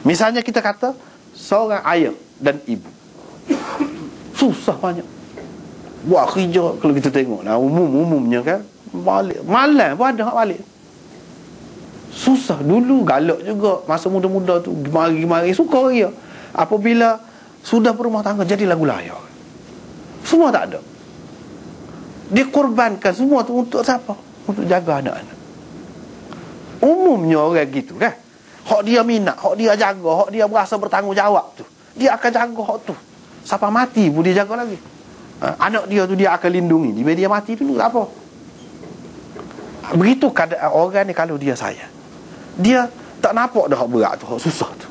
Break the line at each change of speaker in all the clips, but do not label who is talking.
Misalnya kita kata seorang ayah dan ibu, susah banyak buat kerja. Kalau kita tengok lah, umumnya kan, balik malam pun ada hak balik. Susah. Dulu galak juga masa muda-muda tu, mari-mari suka dia. Apabila sudah berumah tangga, jadi lagu layak. Semua tak ada. Dia korbankan semua tu untuk siapa? Untuk jaga anak-anak. Umumnya orang gitu kan. Hak dia minat, hak dia jaga, hak dia berasa bertanggungjawab tu, dia akan jaga hak tu. Sampai mati pun dia jaga lagi. Anak dia tu dia akan lindungi. Bila dia mati dulu tak apa. Begitu keadaan orang ni kalau dia sayang. Dia tak nampak dah hak berat tu, hak susah tu.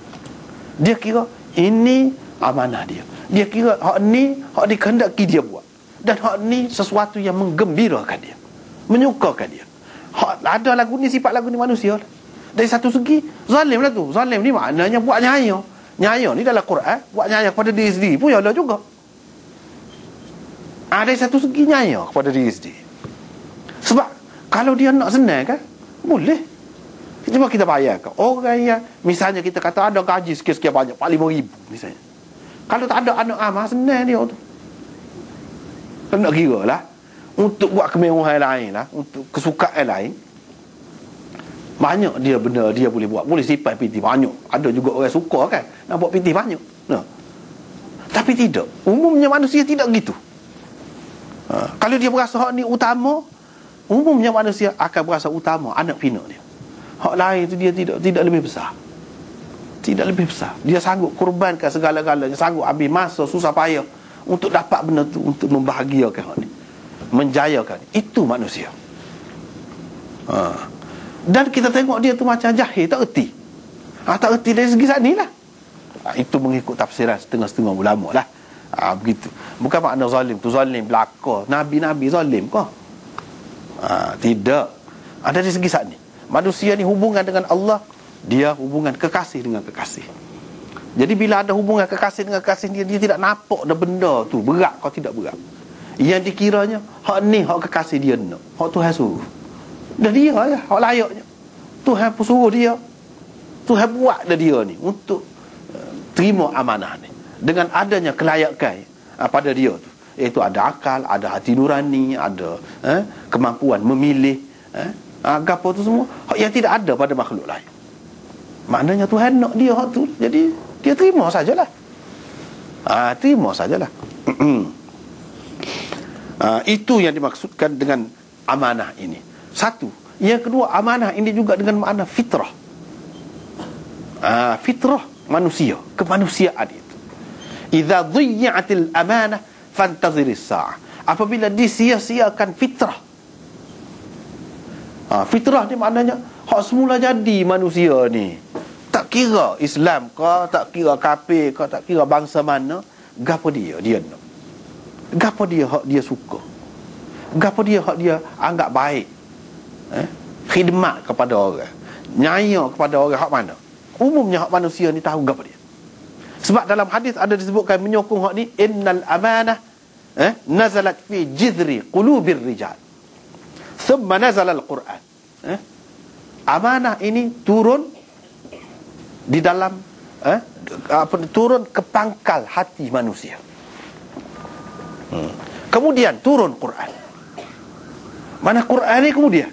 Dia kira ini amanah dia. Dia kira hak ni hak dikehendaki dia buat. Dan hak ni sesuatu yang menggembirakan dia, menyukakan dia. Hak, ada lagu ni, sifat lagu ni manusia lah. Dari satu segi zalim lah tu. Zalim ni maknanya buat nyaya. Nyaya ni dalam Quran, buat nyaya kepada diri sendiri pun ada juga. Dari satu segi nyaya kepada diri sendiri. Sebab kalau dia nak senang kan, boleh. Cuma kita bayangkan orang yang misalnya kita kata ada gaji sekian-sekian banyak, 5,000 misalnya. Kalau tak ada anak amah, senang dia tu. Kena kira lah, untuk buat kemewahan lain lah, untuk kesukaan lain, banyak dia benda dia boleh buat. Boleh simpan piti banyak. Ada juga orang suka kan nak buat piti banyak. Nah. Tapi tidak. Umumnya manusia tidak gitu. Kalau dia berasa hak ni utama, umumnya manusia akan berasa utama anak pinak dia. Hak lain tu dia tidak lebih besar. Tidak lebih besar. Dia sanggup korbankan segala-galanya, sanggup ambil masa susah payah untuk dapat benda tu, untuk membahagiakan hak ni, menjayakan. Itu manusia. Dan kita tengok dia tu macam jahil, tak erti. Tak erti dari segi saat ni lah. Itu mengikut tafsiran setengah-setengah ulama lah. Begitu. Bukan makna zalim tu zalim belaka. Nabi-nabi zalim kah? Tidak. Ada dari segi saat ni. Manusia ni hubungan dengan Allah, dia hubungan kekasih dengan kekasih. Jadi bila ada hubungan kekasih dengan kekasih, dia tidak nampak dah benda tu berat kau tidak berat. Yang dikiranya hak ni hak kekasih dia nak, hak Tuhan suruh. Dah dia lah, hak layaknya. Tuhan pun suruh dia. Tuhan buat dah dia ni untuk terima amanah ni. Dengan adanya kelayakan pada dia tu, iaitu ada akal, ada hati nurani, ada kemampuan memilih, apa tu semua yang tidak ada pada makhluk lain. Maknanya Tuhan nak dia hak tu, jadi dia terima sajalah. Terima sajalah. Itu yang dimaksudkan dengan amanah ini. Satu. Yang kedua, amanah ini juga dengan makna fitrah. Fitrah manusia, kemanusiaan itu. Idza dhiyya'atil amanah fantaziris sa'ah. Apabila disia-siakan fitrah. Fitrah ni maknanya hak semula jadi manusia ni. Tak kira Islam ke, tak kira kafir ke, tak kira bangsa mana, gapo dia nak. Gapo dia hak dia suka. Gapo dia hak dia anggap baik. Khidmat kepada orang, nyaya kepada orang, hak mana? Umumnya hak manusia ni tahu gapo dia. Sebab dalam hadis ada disebutkan menyokong hak ni, innal amanah nazalat fi jidri qulubir rijal thumma nazala al-Quran. Amanah ini turun di dalam turun ke pangkal hati manusia. Kemudian turun Quran. Mana Quran ni kemudian?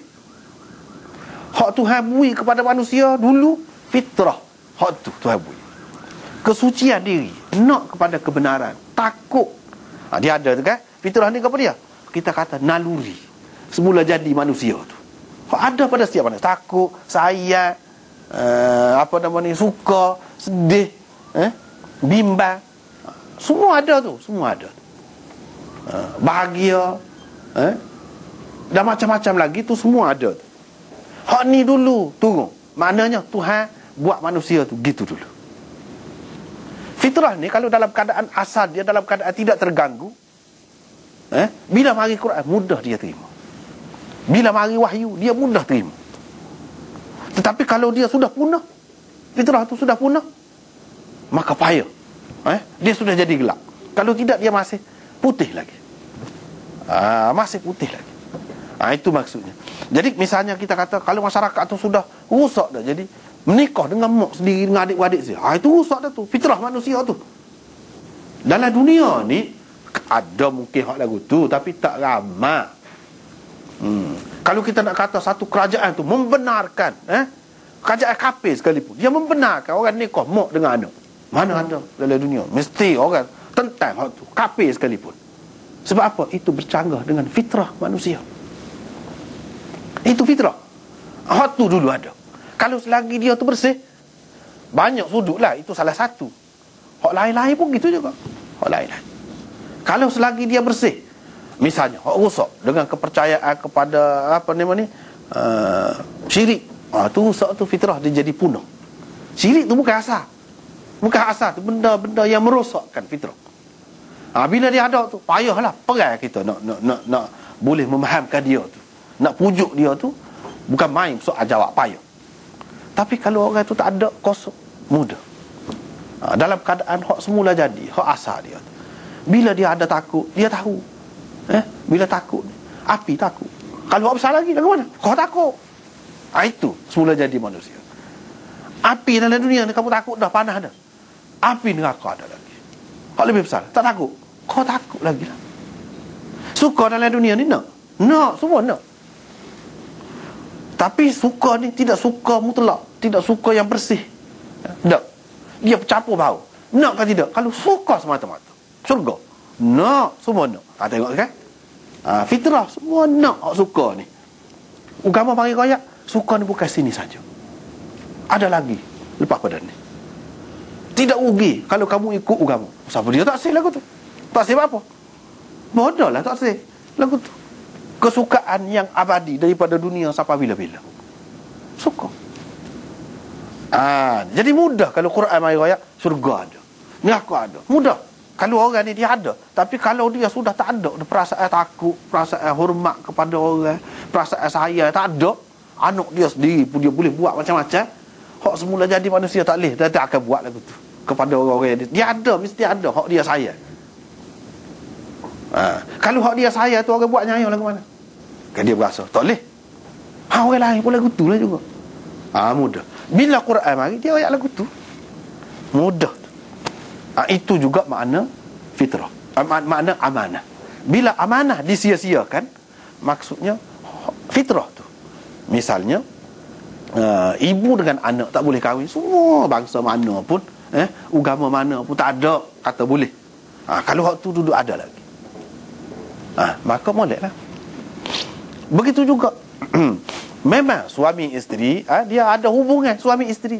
Hak Tuhan bui kepada manusia dulu fitrah. Hak tu Tuhan bui. Kesucian diri, nak kepada kebenaran, takut. Dia ada tu kan? Fitrah ni apa dia? Kita kata naluri. Semula jadi manusia tu. Hak ada pada setiap manusia. Takut, sayang, suka, sedih, bimbang. Semua ada tu, semua ada. Bahagia, dan macam-macam lagi tu semua ada tu. Hak ni dulu turun. Maknanya Tuhan buat manusia tu gitu dulu. Fitrah ni kalau dalam keadaan asal dia, dalam keadaan tidak terganggu, bila mari Quran mudah dia terima. Bila mari wahyu dia mudah terima. Tetapi kalau dia sudah punah, fitrah tu sudah punah, maka payah. Dia sudah jadi gelap. Kalau tidak dia masih putih lagi. Masih putih lagi. Itu maksudnya. Jadi misalnya kita kata kalau masyarakat tu sudah rusak dah, jadi Menikah dengan mak sendiri, dengan adik-adik sendiri. Itu rusak dah tu. Fitrah manusia tu. Dalam dunia ni ada mungkin hak lagu tu, tapi tak ramai. Kalau kita nak kata satu kerajaan tu membenarkan, kerajaan kafir sekalipun, dia membenarkan orang nikah mak dengan anak. Mana ada dalam dunia? Mesti orang tentang hak tu, kafir sekalipun. Sebab apa? Itu bercanggah dengan fitrah manusia. Itu fitrah. Hak tu dulu ada. Kalau selagi dia tu bersih, banyak sudut lah, itu salah satu. Hak lain-lain pun gitu juga. Hak lain-lain. Kalau selagi dia bersih, misalnya hak rusak dengan kepercayaan kepada apa nama ni, syirik, tu rusak tu, fitrah dia jadi punah. Syirik tu bukan asal. Bukan asal tu, benda-benda yang merosakkan fitrah. Bila dia ada tu, payahlah perai kita nak boleh memahamkan dia tu, nak pujuk dia tu, bukan main soal jawab, payah. Tapi kalau orang tu tak ada, kosong, mudah. Dalam keadaan hak semula jadi, hak asal dia tu, bila dia ada takut, dia tahu. Bila takut, api takut. Kalau hak besar lagi, lagu mana? Kau takut. Itu semula jadi manusia. Api dalam dunia ni kamu takut dah, panah dah. Api neraka ada lagi. Hak lebih besar, tak takut. Kau takut lagi lah. Suka dalam dunia ni nak? Nak, semua nak. Tapi suka ni tidak suka mutlak, tidak suka yang bersih. Tak. Dia bercampur bau. Nak ke tidak? Kalau suka semata-mata, syurga. Nak, semua nak. Tengok kan? Fitrah, semua nak hak suka ni. Agama panggil koyak, suka ni bukan sini saja. Ada lagi lepas pada ni. Tidak rugi kalau kamu ikut agama. Siapa dia tak sih lagu tu? Tak sih apa? Bodoh lah tak sih lagu tu. Kesukaan yang abadi daripada dunia sampai bila-bila. Suka. Jadi mudah kalau Quran mari royak, syurga ada, neraka ada. Mudah. Kalau orang ni dia ada. Tapi kalau dia sudah tak ada perasaan takut, perasaan hormat kepada orang, perasaan sayang, tak ada, anak dia sendiri pun dia boleh buat macam-macam. Hak semula jadi manusia tak boleh, dia tak akan buat lagu tu kepada orang-orang dia ada, mesti ada hak dia sayang. Kalau hak dia sayang tu orang buat nyayang lagu mana? Kan dia berasa tak boleh. Orang lain pun lagu tu lah juga. Mudah. Bila Quran mari dia ayat lagu tu, mudah. Itu juga makna fitrah, makna amanah. Bila amanah disia-siakan, maksudnya fitrah tu. Misalnya ibu dengan anak tak boleh kahwin. Semua bangsa mana pun, agama mana pun tak ada kata boleh. Kalau hak tu duduk ada lagi, maka molek lah. Begitu juga memang suami isteri, dia ada hubungan suami isteri,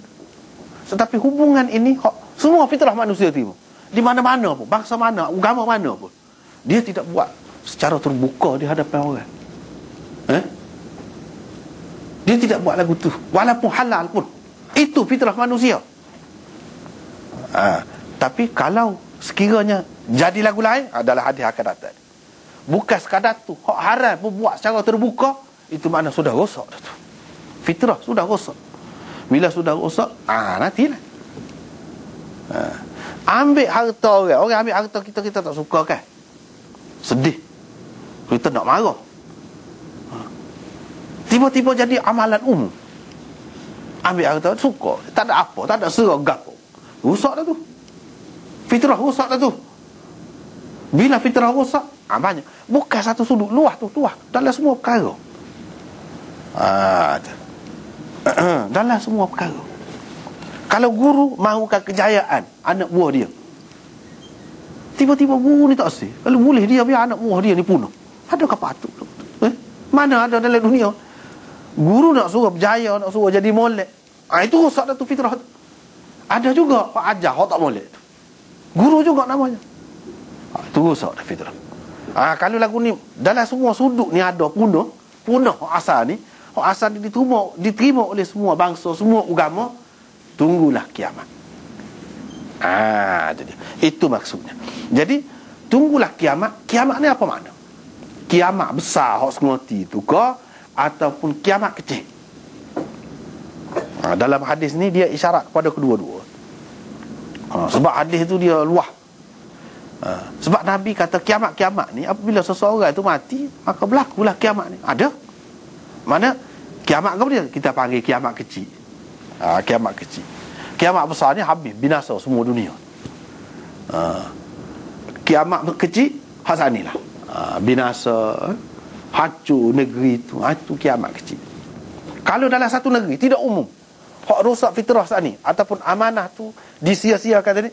tetapi hubungan ini semua fitrah manusia tu, di mana-mana pun, bangsa mana, agama mana pun, dia tidak buat secara terbuka di hadapan orang. Dia tidak buat lagu tu walaupun halal pun. Itu fitrah manusia. Tapi kalau sekiranya jadi lagu lain, adalah hadis akan datang. Bukan sekadar tu, hak haram pun buat secara terbuka, itu makna sudah rosak dah tu. Fitrah sudah rosak. Bila sudah rosak, nantilah. Ambil harta orang ambil harta kita tak suka kan? Sedih. Kita nak marah. Tiba-tiba jadi amalan umum. Ambil harta suka, tak ada apa, tak ada seragam. Rosak dah tu. Fitrah rosak dah tu. Bila fitrah rosak, banyak. Bukan satu sudut, luah tu, luah dalam semua perkara. Dalam semua perkara. Kalau guru mahukan kejayaan anak buah dia, tiba-tiba guru ni tak asyik. Kalau boleh dia biar anak buah dia ni punah. Adakah patut? Mana ada dalam dunia guru nak suruh berjaya, nak suruh jadi molek? Itu rosak dah tu fitrah. Ada juga pak ajar hak tak molek tu, guru juga namanya. Itu rosak dah fitrah. Kalau lagu ni dalam semua sudut ni ada punah hak asal ni. Hak asal ni diterima oleh semua bangsa, semua agama. Tunggulah kiamat. Itu maksudnya. Jadi tunggulah kiamat. Kiamat ni apa makna? Kiamat besar hak sengerti tu ke, ataupun kiamat kecil? Dalam hadis ni dia isyarat kepada kedua-dua. Sebab hadis tu dia luah. Sebab Nabi kata kiamat-kiamat ni apabila seseorang tu mati, maka berlakulah kiamat ni. Ada. Mana kiamat ke dia? Kita panggil kiamat kecil. Kiamat kecil. Kiamat besar ni habis, binasa semua dunia. Kiamat kecil hak sanilah. Binasa, hancur negeri tu. Itu kiamat kecil. Kalau dalam satu negeri tidak umum, hak rosak fitrah saat ni ataupun amanah tu disia-siakan tadi,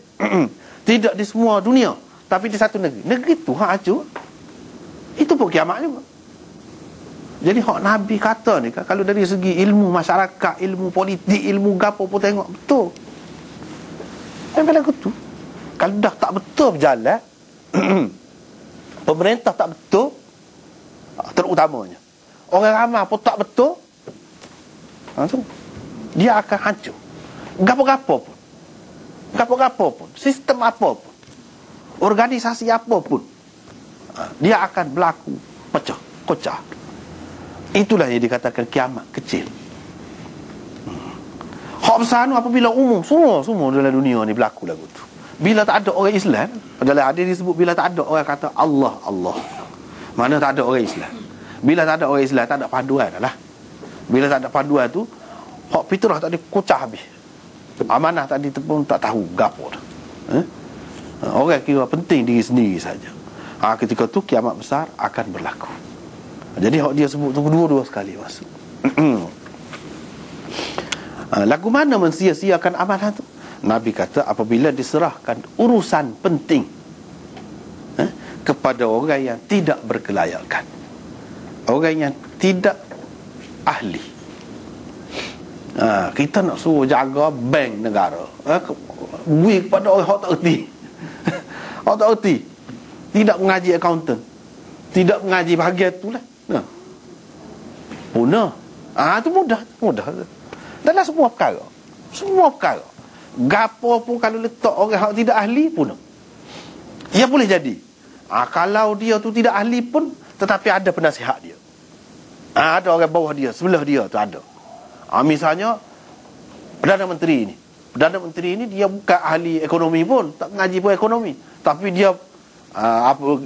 tidak di semua dunia, tapi di satu negeri. Negeri tu hak hancur. Itu pun kiamat juga. Jadi hak Nabi kata ni kan, kalau dari segi ilmu masyarakat, ilmu politik, ilmu gapo pun tengok betul. Memang lagu tu. Kalau dah tak betul berjalan, pemerintah tak betul, terutamanya orang ramai pun tak betul, dia akan hancur. Gapo-gapo pun, sistem apa pun, organisasi apa pun, dia akan berlaku pecah, kocah. Itulah yang dikatakan kiamat kecil. Hak besar tu apabila umum semua dalam dunia ni berlaku lagu tu. Bila tak ada orang Islam, dalam hadis disebut bila tak ada orang kata Allah, Allah. Mana tak ada orang Islam. Bila tak ada orang Islam, tak ada paduan lah. Bila tak ada paduan tu, hak fitrah tadi kocah habis. Amanah tadi pun tak tahu gapo dah. Orang kira penting diri sendiri saja. Ketika tu kiamat besar akan berlaku. Jadi hak dia sebut tu dua-dua sekali masuk. Lagu mana mensia-siakan amanah tu? Nabi kata apabila diserahkan urusan penting kepada orang yang tidak berkelayakan, orang yang tidak ahli. Kita nak suruh jaga bank negara, beri kepada orang yang tak erti. Orang tak erti, tidak mengaji accountant, tidak mengaji bahagian tu lah. Punah. Itu mudah. Dalam semua perkara. Gapo pun kalau letak orang yang tidak ahli punah. Ia boleh jadi. Kalau dia tu tidak ahli pun, tetapi ada penasihat dia. Ada orang bawah dia, sebelah dia tu ada. Misalnya Perdana Menteri ini dia bukan ahli ekonomi pun, tak mengaji pun ekonomi, tapi dia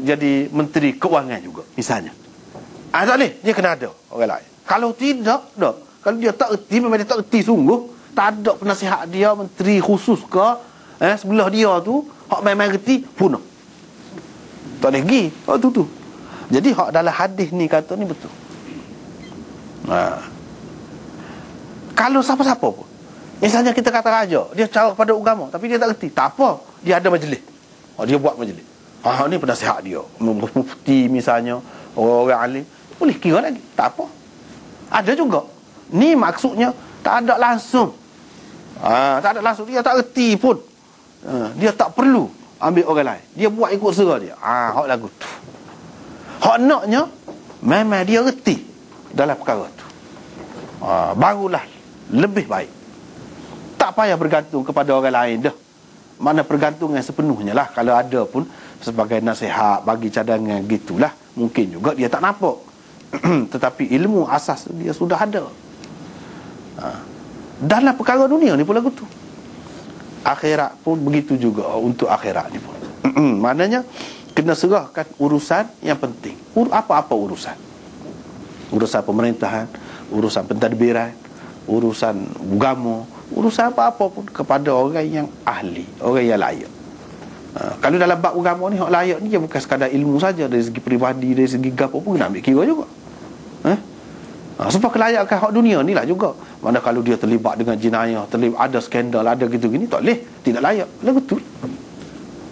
jadi menteri keuangan juga misalnya. Tak boleh, dia kena ada orang lain. Kalau tidak, kalau dia tak erti, memang dia tak erti sungguh, tak ada penasihat dia, menteri khusus ke sebelah dia tu, hak memang erti, punah. Tak boleh pergi. Tu. Jadi hak dalam hadis ni kata ni betul. Kalau siapa-siapa pun, misalnya kita kata raja, dia cara kepada agama, tapi dia tak erti, tak apa, dia ada majlis. Dia buat majlis. Ni penasihat dia, mufti misalnya, orang alim, boleh kira lagi, tak apa. Ada juga. Ni maksudnya tak ada langsung. Tak ada langsung, dia tak erti pun. Dia tak perlu ambil orang lain. Dia buat ikut selera dia. Hak lagu tu. Hak naknya memang dia erti dalam perkara tu. Barulah lebih baik. Tak payah bergantung kepada orang lain dah. Mana pergantungan sepenuhnya lah. Kalau ada pun sebagai nasihat, bagi cadangan gitulah. Mungkin juga dia tak nampak. Tetapi ilmu asas dia sudah ada. Dalam perkara dunia ni pun lagu tu. Akhirat pun begitu juga untuk akhirat ni pun. Maknanya kena serahkan urusan yang penting. Apa-apa urusan. Urusan pemerintahan, urusan pentadbiran, urusan agama, urusan apa-apa pun kepada orang yang ahli, orang yang layak. Kalau dalam bab agama ni hak layak ni dia bukan sekadar ilmu saja, dari segi peribadi, dari segi gapo pun kena ambil kira juga. Sebab kelayakan hak dunia ni lah juga. Mana kalau dia terlibat dengan jenayah, terlibat ada skandal, ada gitu-gini, tak boleh, tidak layak. Betul.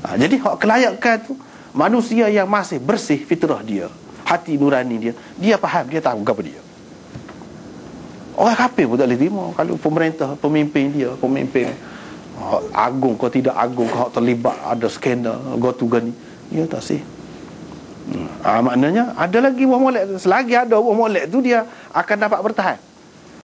Jadi hak kelayakan tu, manusia yang masih bersih fitrah dia, hati nurani dia, dia faham, dia tahu apa dia. Orang kafir pun tak boleh terima. Kalau pemerintah, pemimpin dia, pemimpin agung kau tidak agung, kau terlibat ada skandal, gotu gani, dia tak sih. Maknanya ada lagi buah molek. Selagi ada buah molek tu, dia akan dapat bertahan.